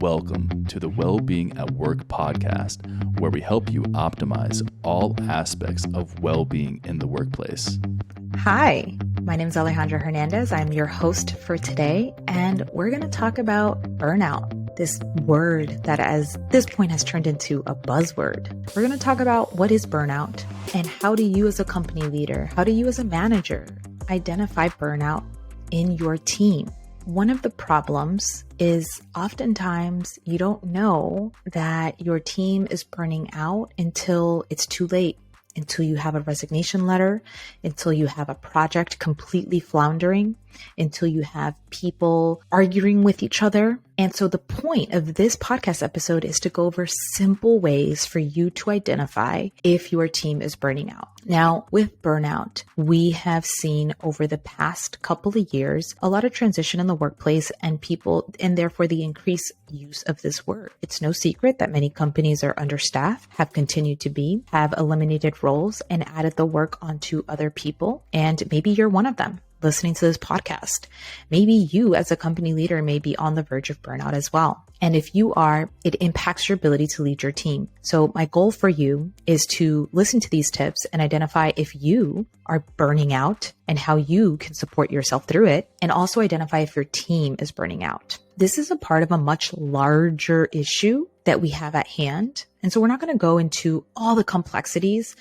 Welcome to the Wellbeing at Work podcast, where we help you optimize all aspects of well-being in the workplace. Hi, my name is Alejandra Hernandez. I'm your host for today, and we're going to talk about burnout, this word that at this point has turned into a buzzword. We're going to talk about what is burnout and how do you as a company leader, how do you as a manager identify burnout in your team. One of the problems is oftentimes you don't know that your team is burning out until it's too late, until you have a resignation letter, until you have a project completely floundering, until you have people arguing with each other. And so the point of this podcast episode is to go over simple ways for you to identify if your team is burning out. Now, with burnout, we have seen over the past couple of years a lot of transition in the workplace and therefore the increased use of this word. It's no secret that many companies are understaffed, have continued to be, have eliminated roles and added the work onto other people. And maybe you're one of them listening to this podcast. Maybe you as a company leader may be on the verge of burnout as well. And if you are, it impacts your ability to lead your team. So my goal for you is to listen to these tips and identify if you are burning out and how you can support yourself through it, and also identify if your team is burning out. This is a part of a much larger issue that we have at hand. And so we're not going to go into all the complexities.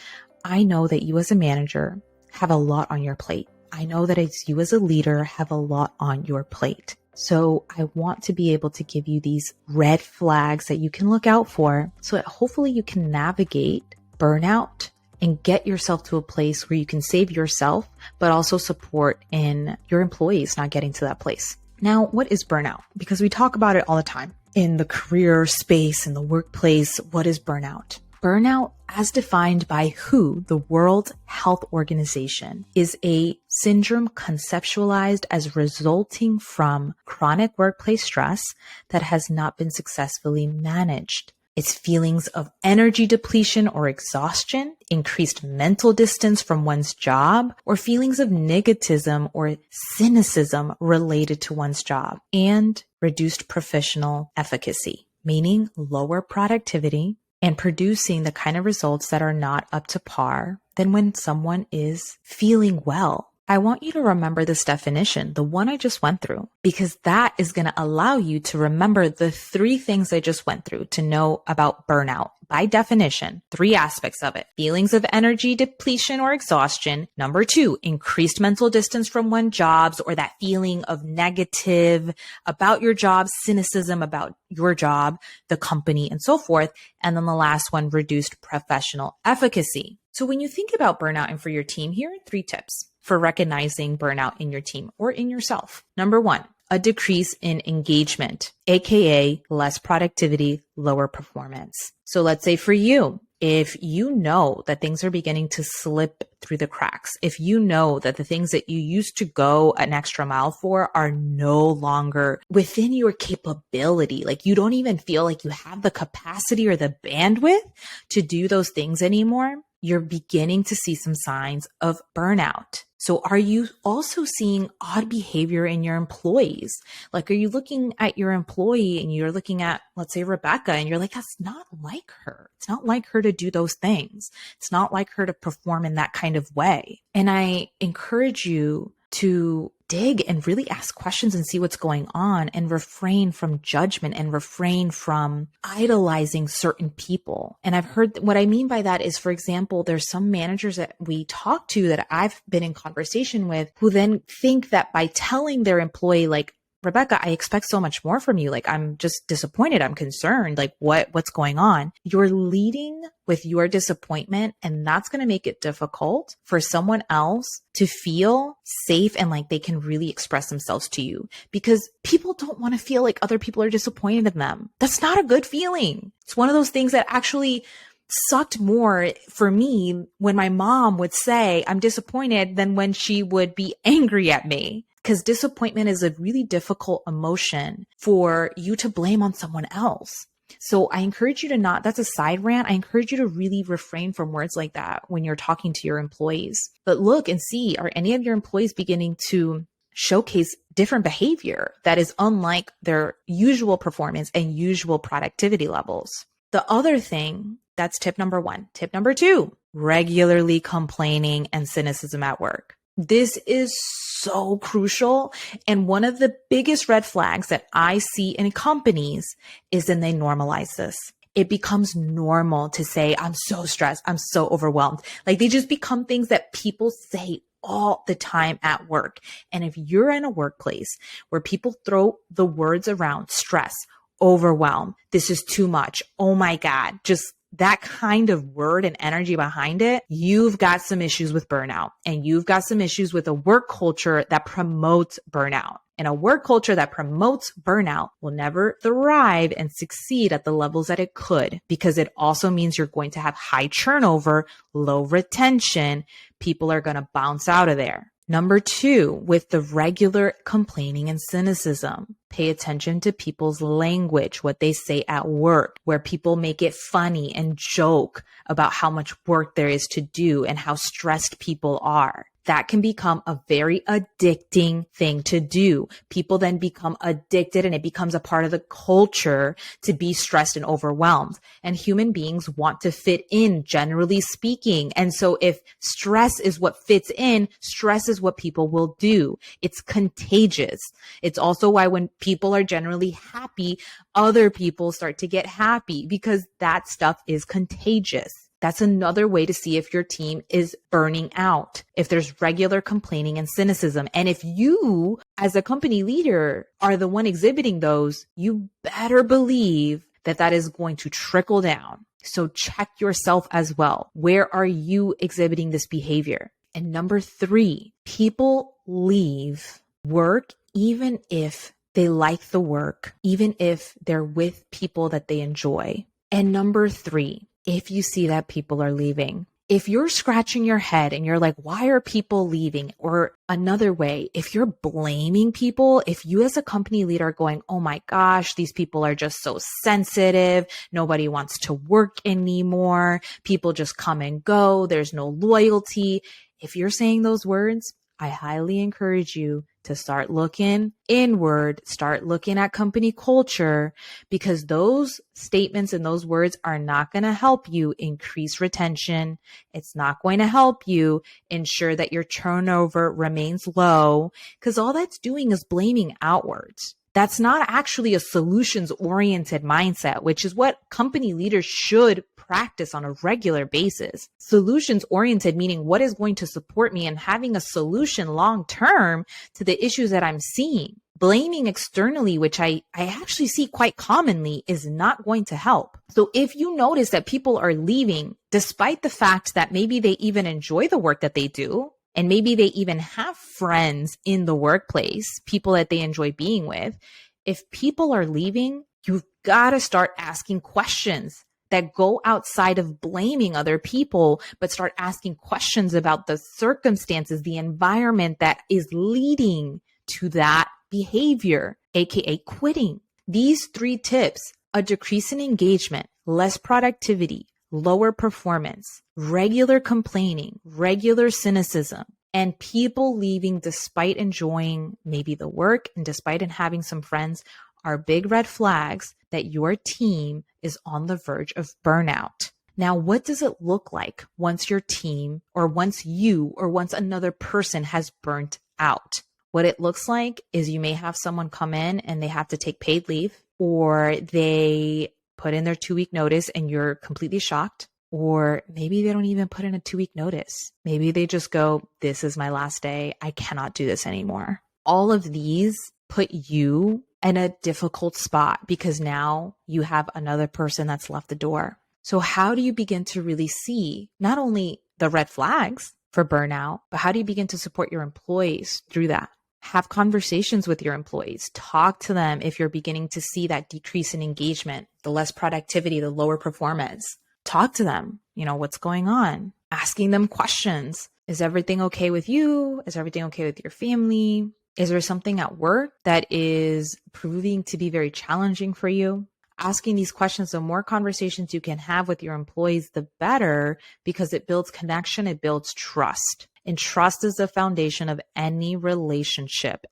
I know that you as a manager have a lot on your plate. I know that as you as a leader have a lot on your plate. So I want to be able to give you these red flags that you can look out for so that hopefully you can navigate burnout and get yourself to a place where you can save yourself, but also support in your employees not getting to that place. Now, what is burnout? Because we talk about it all the time in the career space, in the workplace. What is burnout? Burnout, as defined by WHO, the World Health Organization, is a syndrome conceptualized as resulting from chronic workplace stress that has not been successfully managed. It's feelings of energy depletion or exhaustion, increased mental distance from one's job, or feelings of negativism or cynicism related to one's job, and reduced professional efficacy, meaning lower productivity, and producing the kind of results that are not up to par than when someone is feeling well. I want you to remember this definition, the one I just went through, because that is going to allow you to remember the three things I just went through to know about burnout. By definition, three aspects of it: feelings of energy depletion or exhaustion. Number two, increased mental distance from one's jobs, or that feeling of negative about your job, cynicism about your job, the company, and so forth. And then the last one, reduced professional efficacy. So when you think about burnout and for your team, here are three tips for recognizing burnout in your team or in yourself. Number one, a decrease in engagement, aka less productivity, lower performance. So let's say for you, if you know that things are beginning to slip through the cracks, if you know that the things that you used to go an extra mile for are no longer within your capability, like you don't even feel like you have the capacity or the bandwidth to do those things anymore, you're beginning to see some signs of burnout. So are you also seeing odd behavior in your employees? Like, are you looking at your employee and you're looking at, let's say, Rebecca, and you're like, that's not like her. It's not like her to do those things. It's not like her to perform in that kind of way. And I encourage you to dig and really ask questions and see what's going on, and refrain from judgment and refrain from idolizing certain people. And I've heard what I mean by that is, for example, there's some managers that we talk to that I've been in conversation with who then think that by telling their employee, like, Rebecca, I expect so much more from you. Like, I'm just disappointed. I'm concerned. Like, what's going on? You're leading with your disappointment, and that's going to make it difficult for someone else to feel safe and like they can really express themselves to you, because people don't want to feel like other people are disappointed in them. That's not a good feeling. It's one of those things that actually sucked more for me when my mom would say, I'm disappointed, than when she would be angry at me. Because disappointment is a really difficult emotion for you to blame on someone else. So I encourage you to not, that's a side rant. I encourage you to really refrain from words like that when you're talking to your employees. But look and see, are any of your employees beginning to showcase different behavior that is unlike their usual performance and usual productivity levels. The other thing, that's tip number 1. Tip number 2, regularly complaining and cynicism at work. This is so crucial. And one of the biggest red flags that I see in companies is when they normalize this. It becomes normal to say, I'm so stressed, I'm so overwhelmed. Like they just become things that people say all the time at work. And if you're in a workplace where people throw the words around stress, overwhelm, this is too much, oh my God, just that kind of word and energy behind it, you've got some issues with burnout, and you've got some issues with a work culture that promotes burnout. And a work culture that promotes burnout will never thrive and succeed at the levels that it could, because it also means you're going to have high turnover, low retention. People are going to bounce out of there. Number 2, with the regular complaining and cynicism, pay attention to people's language, what they say at work, where people make it funny and joke about how much work there is to do and how stressed people are. That can become a very addicting thing to do. People then become addicted, and it becomes a part of the culture to be stressed and overwhelmed. And human beings want to fit in, generally speaking. And so if stress is what fits in, stress is what people will do. It's contagious. It's also why when people are generally happy, other people start to get happy, because that stuff is contagious. That's another way to see if your team is burning out, if there's regular complaining and cynicism. And if you, as a company leader, are the one exhibiting those, you better believe that that is going to trickle down. So check yourself as well. Where are you exhibiting this behavior? And number 3, people leave work even if they like the work, even if they're with people that they enjoy. And number 3, if you see that people are leaving, if you're scratching your head and you're like, why are people leaving? Or another way, if you're blaming people, if you as a company leader are going, oh my gosh, these people are just so sensitive. Nobody wants to work anymore. People just come and go. There's no loyalty. If you're saying those words, I highly encourage you to start looking inward, start looking at company culture, because those statements and those words are not going to help you increase retention. It's not going to help you ensure that your turnover remains low, because all that's doing is blaming outwards. That's not actually a solutions-oriented mindset, which is what company leaders should practice on a regular basis. Solutions-oriented, meaning what is going to support me and having a solution long-term to the issues that I'm seeing. Blaming externally, which I actually see quite commonly, is not going to help. So if you notice that people are leaving, despite the fact that maybe they even enjoy the work that they do, and maybe they even have friends in the workplace, people that they enjoy being with. If people are leaving, you've got to start asking questions that go outside of blaming other people, but start asking questions about the circumstances, the environment that is leading to that behavior, aka quitting. These 3 tips, a decrease in engagement, less productivity, lower performance, regular complaining, regular cynicism, and people leaving despite enjoying maybe the work and despite having some friends are big red flags that your team is on the verge of burnout. Now, what does it look like once your team or once you or once another person has burnt out? What it looks like is you may have someone come in and they have to take paid leave, or they put in their 2-week notice and you're completely shocked. Or maybe they don't even put in a 2-week notice. Maybe they just go, this is my last day. I cannot do this anymore. All of these put you in a difficult spot because now you have another person that's left the door. So how do you begin to really see not only the red flags for burnout, but how do you begin to support your employees through that? Have conversations with your employees. Talk to them if you're beginning to see that decrease in engagement, the less productivity, the lower performance. Talk to them. What's going on? Asking them questions. Is everything okay with you? Is everything okay with your family? Is there something at work that is proving to be very challenging for you? Asking these questions, the more conversations you can have with your employees, the better, because it builds connection, it builds trust. And trust is the foundation of any relationship,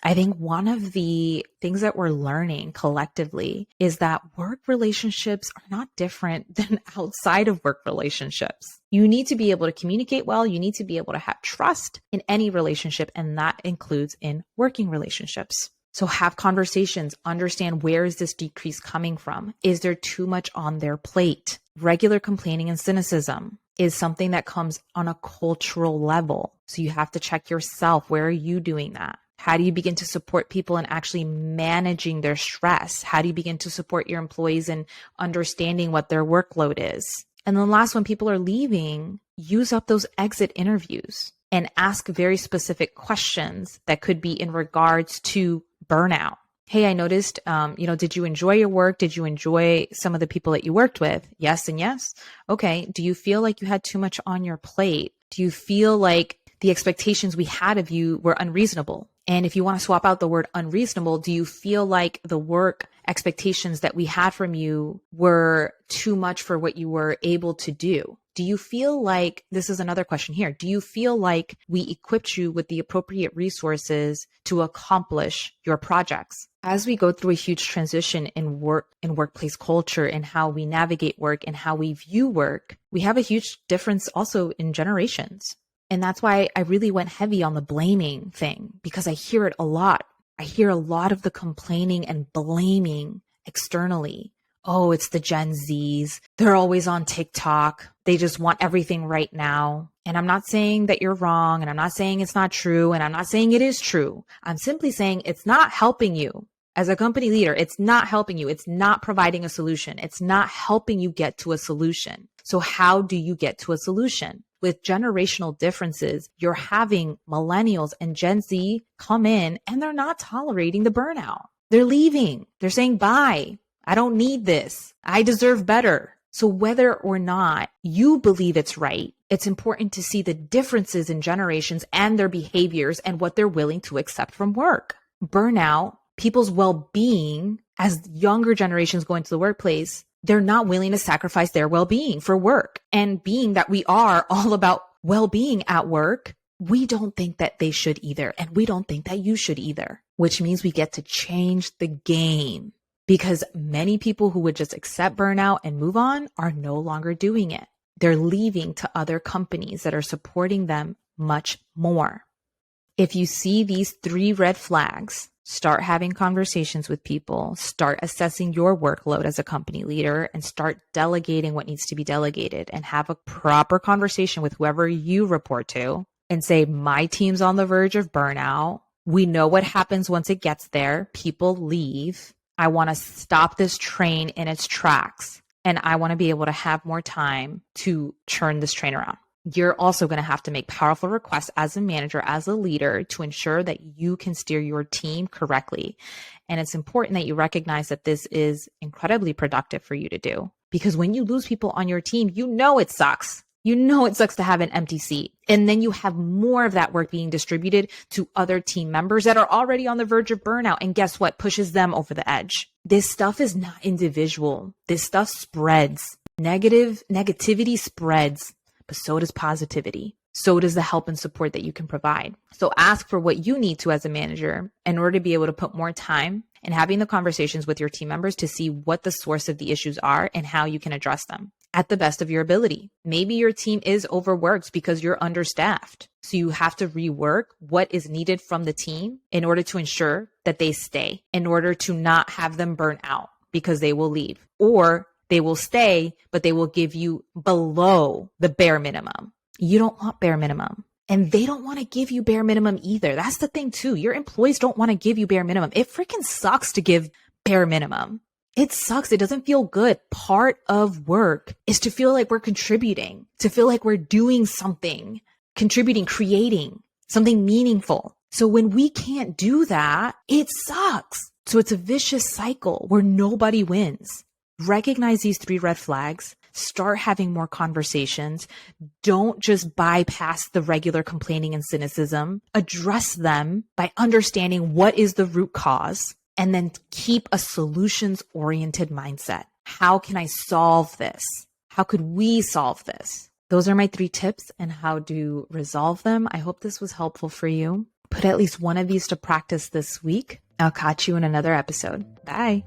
I think one of the things that we're learning collectively is that work relationships are not different than outside of work relationships. You need to be able to communicate well. You need to be able to have trust in any relationship, and that includes in working relationships. So have conversations, understand, where is this decrease coming from? Is there too much on their plate? Regular complaining and cynicism is something that comes on a cultural level. So you have to check yourself. Where are you doing that? How do you begin to support people in actually managing their stress? How do you begin to support your employees in understanding what their workload is? And then last, when people are leaving, use up those exit interviews and ask very specific questions that could be in regards to burnout. Hey, I noticed, did you enjoy your work? Did you enjoy some of the people that you worked with? Yes and yes. Okay. Do you feel like you had too much on your plate? Do you feel like the expectations we had of you were unreasonable? And if you want to swap out the word unreasonable, do you feel like the work expectations that we had from you were too much for what you were able to do? Do you feel like, this is another question here, do you feel like we equipped you with the appropriate resources to accomplish your projects? As we go through a huge transition in work and workplace culture and how we navigate work and how we view work, we have a huge difference also in generations. And that's why I really went heavy on the blaming thing, because I hear it a lot. I hear a lot of the complaining and blaming externally. Oh, it's the Gen Zs. They're always on TikTok. They just want everything right now. And I'm not saying that you're wrong, and I'm not saying it's not true, and I'm not saying it is true. I'm simply saying it's not helping you. As a company leader, it's not helping you. It's not providing a solution. It's not helping you get to a solution. So how do you get to a solution? With generational differences, you're having millennials and Gen Z come in and they're not tolerating the burnout. They're leaving. They're saying, bye. I don't need this. I deserve better. So whether or not you believe it's right, it's important to see the differences in generations and their behaviors and what they're willing to accept from work. Burnout, people's well-being, as younger generations go into the workplace, they're not willing to sacrifice their well-being for work. And being that we are all about well-being at work, we don't think that they should either. And we don't think that you should either, which means we get to change the game, because many people who would just accept burnout and move on are no longer doing it. They're leaving to other companies that are supporting them much more. If you see these 3 red flags, start having conversations with people, start assessing your workload as a company leader, and start delegating what needs to be delegated, and have a proper conversation with whoever you report to and say, my team's on the verge of burnout. We know what happens once it gets there. People leave. I want to stop this train in its tracks, and I want to be able to have more time to turn this train around. You're also going to have to make powerful requests as a manager, as a leader, to ensure that you can steer your team correctly. And it's important that you recognize that this is incredibly productive for you to do, because when you lose people on your team, you know it sucks. You know it sucks to have an empty seat. And then you have more of that work being distributed to other team members that are already on the verge of burnout. And guess what? Pushes them over the edge. This stuff is not individual. This stuff spreads. Negativity spreads. But so does positivity. So does the help and support that you can provide. So ask for what you need to as a manager in order to be able to put more time in having the conversations with your team members to see what the source of the issues are and how you can address them at the best of your ability. Maybe your team is overworked because you're understaffed. So you have to rework what is needed from the team in order to ensure that they stay, in order to not have them burn out because they will leave, or they will stay, but they will give you below the bare minimum. You don't want bare minimum. And they don't want to give you bare minimum either. That's the thing too. Your employees don't want to give you bare minimum. It freaking sucks to give bare minimum. It sucks. It doesn't feel good. Part of work is to feel like we're contributing, to feel like we're doing something, contributing, creating something meaningful. So when we can't do that, it sucks. So it's a vicious cycle where nobody wins. Recognize these 3 red flags, start having more conversations. Don't just bypass the regular complaining and cynicism. Address them by understanding what is the root cause, and then keep a solutions-oriented mindset. How can I solve this? How could we solve this? Those are my 3 tips and how to resolve them. I hope this was helpful for you. Put at least one of these to practice this week. I'll catch you in another episode. Bye.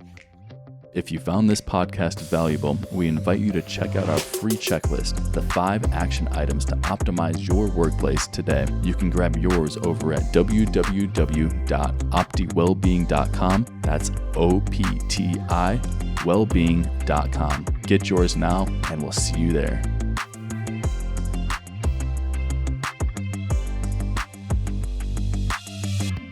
If you found this podcast valuable, we invite you to check out our free checklist, the 5 action items to optimize your workplace today. You can grab yours over at www.optiwellbeing.com. That's OPTI wellbeing.com. Get yours now, and we'll see you there.